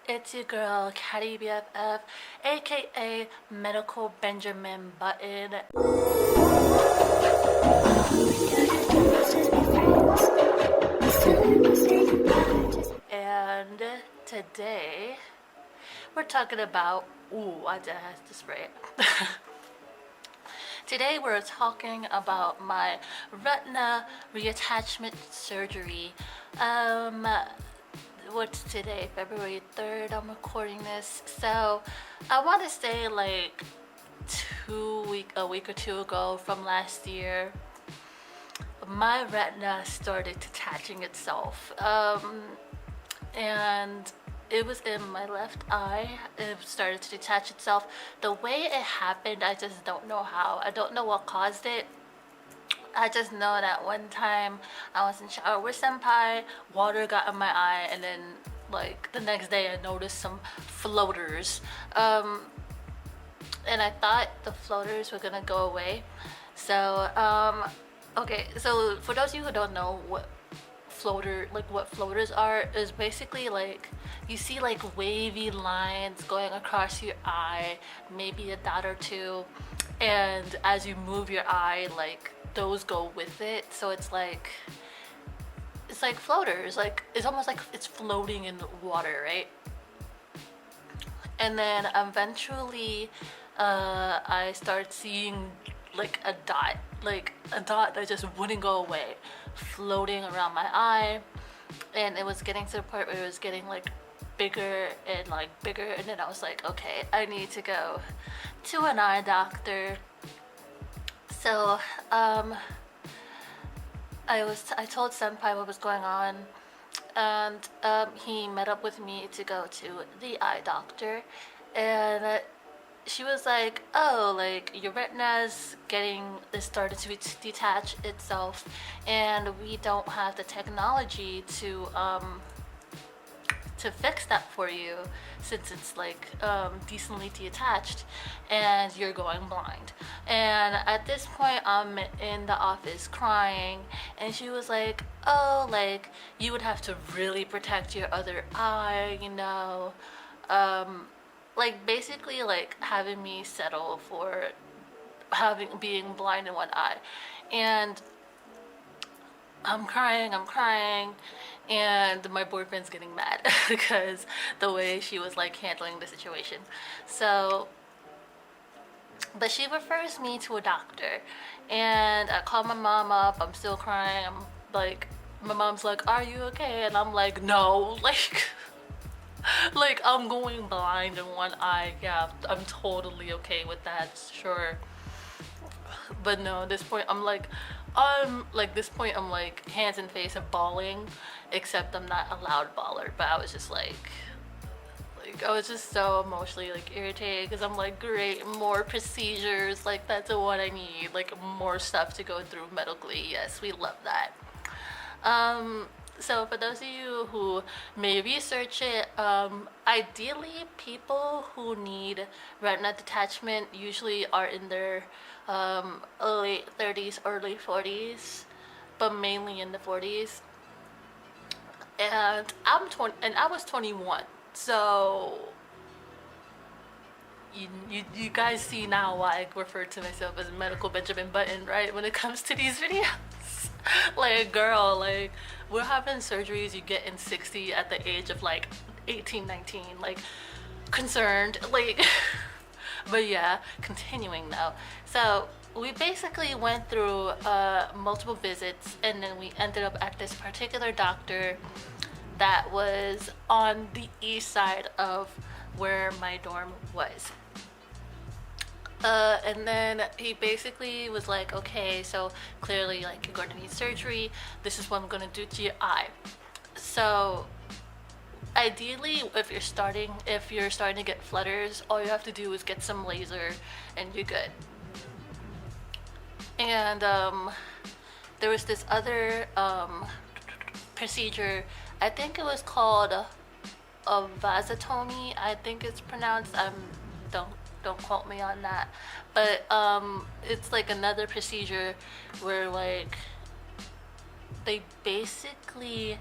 It's your girl, Catty BFF, aka Medical Benjamin Button. And today we're talking about. Ooh, I just had to spray it. Today we're talking about my retina reattachment surgery. What's today? February 3rd. I'm recording this. So I want to say like a week or two ago from last year, my retina started detaching itself. And it was in my left eye. It started to detach itself. The way it happened, I just don't know how. I don't know what caused it. I just know that one time I was in shower with senpai, water got in my eye, and then like the next day I noticed some floaters. And I thought the floaters were gonna go away. So, okay, so for those of you who don't know what floaters are, is basically like you see like wavy lines going across your eye, maybe a dot or two, and as you move your eye, like those go with it. So it's like floaters, like it's almost like it's floating in water, right? And then eventually I started seeing like a dot that just wouldn't go away, floating around my eye, and it was getting to the point where it was getting like bigger and like bigger, and then I was like, okay, I need to go to an eye doctor. So I told senpai what was going on, and he met up with me to go to the eye doctor, and she was like, oh, like your retina's started to detach itself, and we don't have the technology to fix that for you, since it's like decently detached and you're going blind. And at this point I'm in the office crying, and she was like, oh, like you would have to really protect your other eye, you know, like basically like having me settle for being blind in one eye. And I'm crying, and my boyfriend's getting mad because the way she was like handling the situation. So, but she refers me to a doctor, and I call my mom up. I'm still crying. I'm like, my mom's like, are you okay? And I'm like, no, like I'm going blind in one eye. Yeah, I'm totally okay with that, sure. But no, at this point I'm like hands and face and bawling, except I'm not a loud baller. But I was just like I was just so emotionally like irritated, because I'm like, great, more procedures, like that's what I need, like more stuff to go through medically. Yes, we love that. So for those of you who may research it, ideally people who need retina detachment usually are in their late 30s, early 40s, but mainly in the 40s. And I was 21, so you guys see now why I refer to myself as Medical Benjamin Button, right? When it comes to these videos, like girl, like we're having surgeries you get in 60 at the age of like 18, 19, like concerned, like. But yeah, continuing though. So we basically went through multiple visits, and then we ended up at this particular doctor that was on the east side of where my dorm was. And then he basically was like, okay, so clearly like you're going to need surgery. This is what I'm going to do to your eye. So ideally, if you're starting to get flutters, all you have to do is get some laser and you're good. And there was this other procedure, I think it was called a vasectomy, I think it's pronounced. Don't quote me on that, but it's like another procedure where like they basically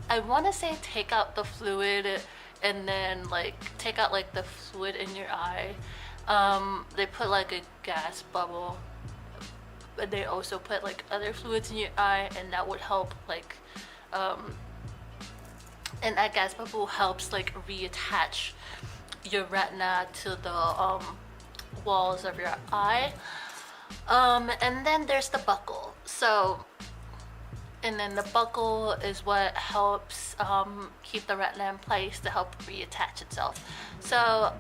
I want to say take out the fluid and then like take out like the fluid in your eye. They put like a gas bubble, but they also put like other fluids in your eye, and that would help like and that gas bubble helps like reattach your retina to the walls of your eye. And then there's the buckle. And then the buckle is what helps keep the retina in place to help reattach itself. So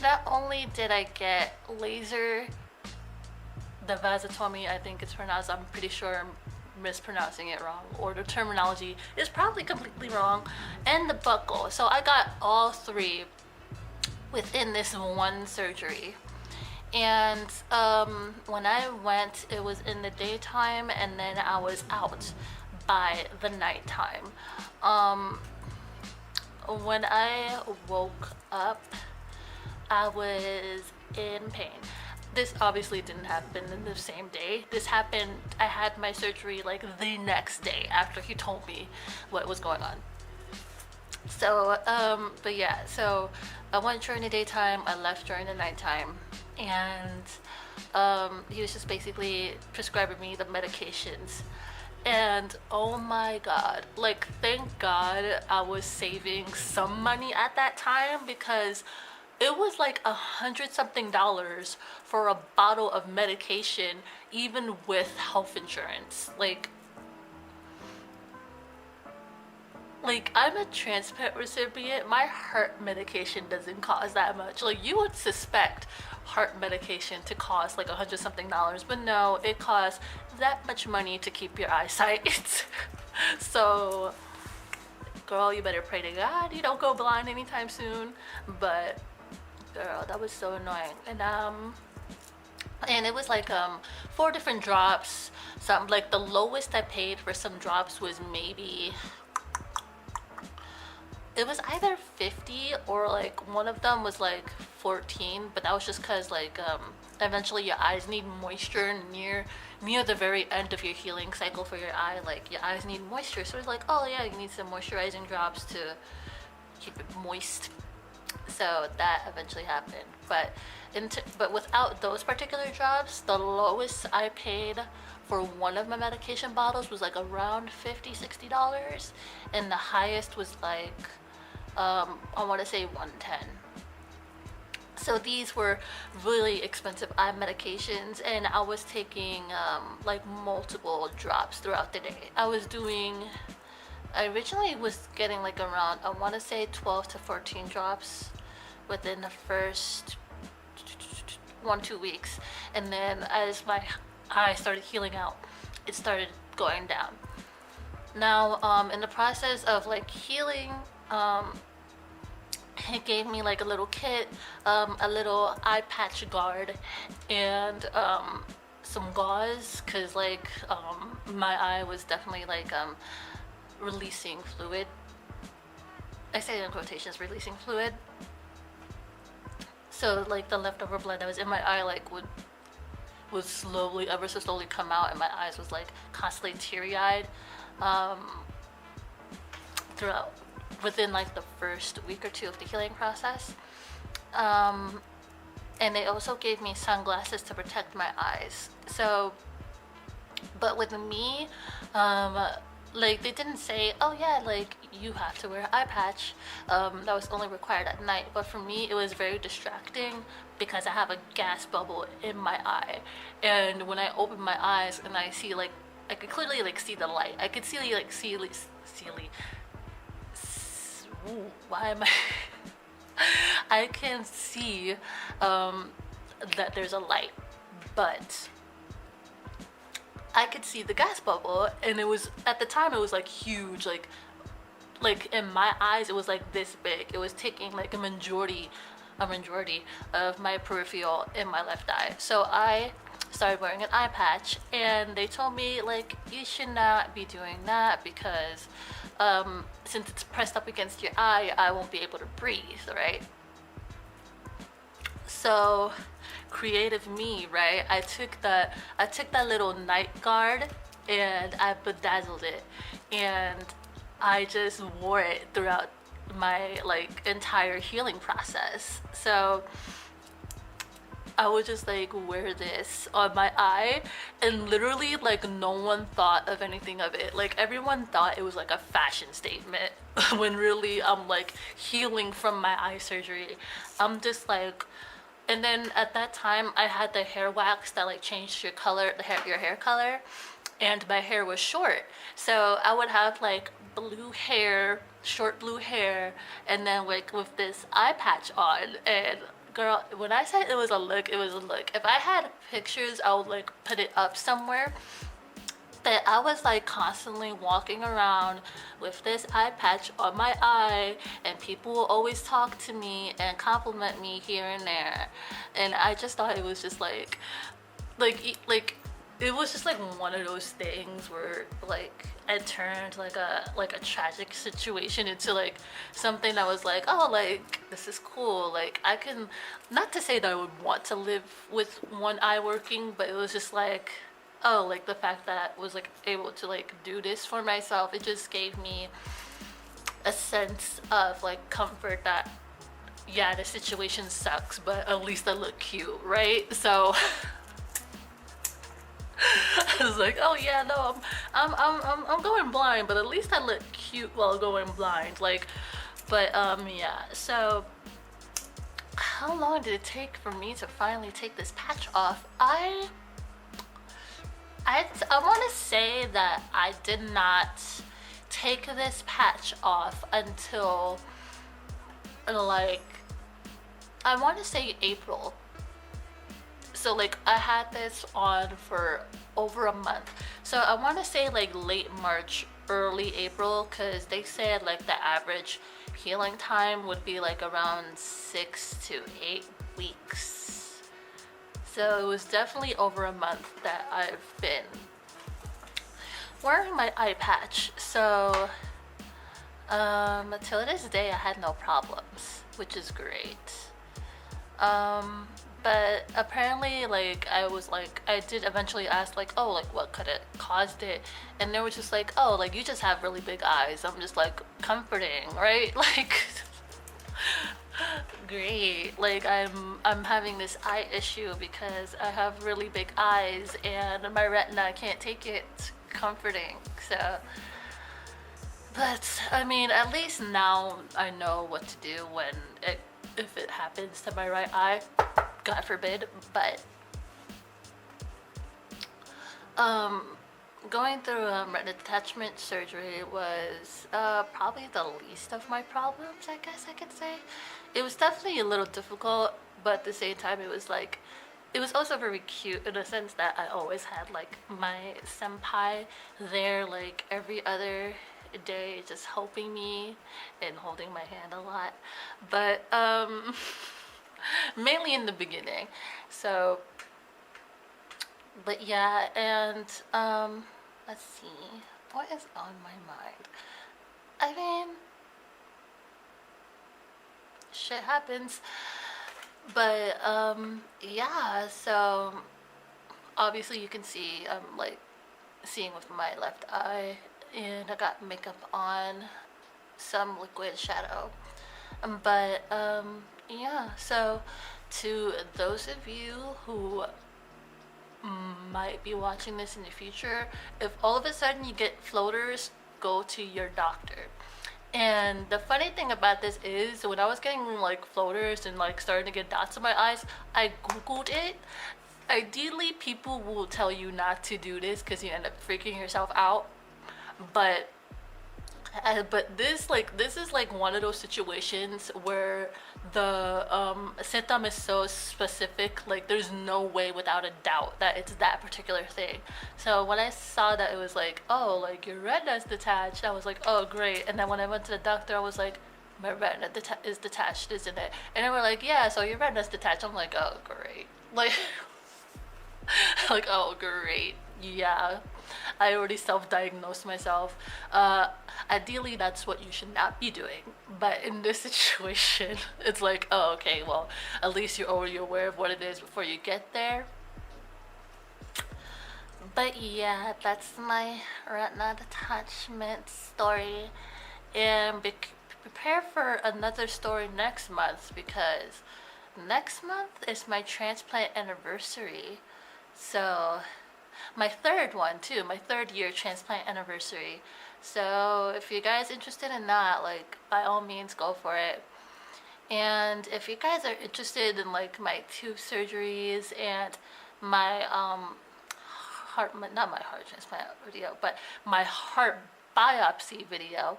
not only did I get laser, the vasotomy, I think it's pronounced, I'm pretty sure I'm mispronouncing it wrong, or the terminology is probably completely wrong, and the buckle. So I got all three within this one surgery. And when I went, it was in the daytime, and then I was out by the nighttime. When I woke up, I was in pain. This obviously didn't happen in the same day. This happened, I had my surgery like the next day after he told me what was going on. So, but yeah, so I went during the daytime, I left during the nighttime, and he was just basically prescribing me the medications. And oh my god, like thank god I was saving some money at that time, because it was like $100-something for a bottle of medication, even with health insurance. Like I'm a transplant recipient. My heart medication doesn't cost that much. Like you would suspect heart medication to cost like $100-something, but no, it costs that much money to keep your eyesight. So girl, you better pray to God you don't go blind anytime soon. But girl, that was so annoying. And it was like 4 different drops. Some like the lowest I paid for some drops was maybe, it was either 50 or like one of them was like 14, but that was just because like eventually your eyes need moisture near the very end of your healing cycle for your eye. Like your eyes need moisture, so it's like, oh yeah, you need some moisturizing drops to keep it moist. So that eventually happened, but without those particular drops, the lowest I paid for one of my medication bottles was like around $50-$60, and the highest was like I want to say 110. So these were really expensive eye medications, and I was taking like multiple drops throughout the day. I originally was getting like around, I want to say 12 to 14 drops within the first 1-2 weeks, and then as my eye started healing out, it started going down. Now in the process of like healing, it gave me like a little kit, a little eye patch guard, and some gauze, because like my eye was definitely like releasing fluid. I say it in quotations, releasing fluid. So like the leftover blood that was in my eye like would slowly, ever so slowly come out, and my eyes was like constantly teary-eyed throughout within like the first week or 2 of the healing process. And they also gave me sunglasses to protect my eyes. So, but with me, like they didn't say, oh yeah, like you have to wear an eye patch. That was only required at night. But for me, it was very distracting because I have a gas bubble in my eye, and when I open my eyes and I see like, I could clearly like see the light. I could see ooh, why am I can see that there's a light, but I could see the gas bubble, and it was, at the time it was like huge, like in my eyes it was like this big. It was taking like a majority of my peripheral in my left eye. So I started wearing an eye patch, and they told me like, you should not be doing that because since it's pressed up against your eye, I won't be able to breathe, right? So creative me, right? I took that little night guard and I bedazzled it, and I just wore it throughout my like entire healing process. So I would just like wear this on my eye, and literally like no one thought of anything of it. Like everyone thought it was like a fashion statement when really I'm like healing from my eye surgery. I'm just like, and then at that time I had the hair wax that like changed your color, your hair color, and my hair was short. So I would have like blue hair, short blue hair, and then like with this eye patch on. And girl, when I said it was a look, it was a look. If I had pictures, I would like put it up somewhere. That I was like constantly walking around with this eye patch on my eye, and people will always talk to me and compliment me here and there. And I just thought it was just like it was just like one of those things where like I turned like a tragic situation into like something that was like, oh, like this is cool. Like I can, not to say that I would want to live with one eye working, but it was just like, oh, like the fact that I was like able to like do this for myself, it just gave me a sense of like comfort that yeah, the situation sucks, but at least I look cute, right? So I was like, oh yeah, no, I'm going blind, but at least I look cute while going blind. Like, but yeah. So how long did it take for me to finally take this patch off? I want to say that I did not take this patch off until like I want to say April. So like I had this on for over a month. So I want to say like late March, early April, because they said like the average healing time would be like around 6 to 8 weeks. So it was definitely over a month that I've been wearing my eye patch. So till this day I had no problems, which is great. But apparently like I did eventually ask like, oh, like what could it caused it, and they were just like, oh, like you just have really big eyes. I'm just like, comforting, right? Like great. Like I'm having this eye issue because I have really big eyes and my retina can't take it. Comforting. So but I mean, at least now I know what to do when if it happens to my right eye, God forbid. But going through retina detachment surgery was probably the least of my problems, I guess I could say. It was definitely a little difficult, but at the same time it was like, it was also very cute in the sense that I always had like my senpai there like every other day just helping me and holding my hand a lot. But mainly in the beginning. So but yeah, and let's see, what is on my mind? I mean, shit happens. But yeah, so obviously you can see I'm like seeing with my left eye, and I got makeup on, some liquid shadow. But yeah, so to those of you who might be watching this in the future, if all of a sudden you get floaters, go to your doctor. And the funny thing about this is, when I was getting like floaters and like starting to get dots in my eyes, I googled it. Ideally people will tell you not to do this because you end up freaking yourself out, but this is like one of those situations where the symptom is so specific, like there's no way without a doubt that it's that particular thing. So when I saw that it was like, oh, like your retina's detached, I was like, oh great. And then when I went to the doctor, I was like, my retina is detached, isn't it? And they were like, yeah, so your retina's detached. I'm like, oh great. Like like, oh great, yeah, I already self-diagnosed myself. Ideally that's what you should not be doing, but in this situation it's like, oh okay, well at least you're already aware of what it is before you get there. But yeah, that's my retina detachment story. and prepare for another story next month, because next month is my transplant anniversary. So my third one too, my 3rd-year transplant anniversary. So if you guys interested in that, like, by all means go for it. And if you guys are interested in like my tooth surgeries and my heart, not my heart transplant video, but my heart biopsy video,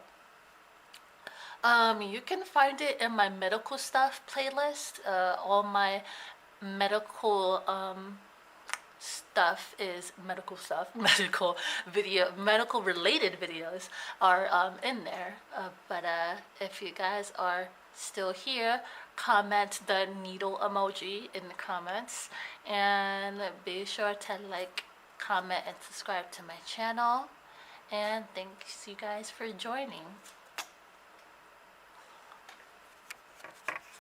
you can find it in my medical stuff playlist. All my medical stuff is medical stuff, medical related videos are in there. But if you guys are still here, comment the needle emoji in the comments, and be sure to like, comment, and subscribe to my channel. And thanks you guys for joining.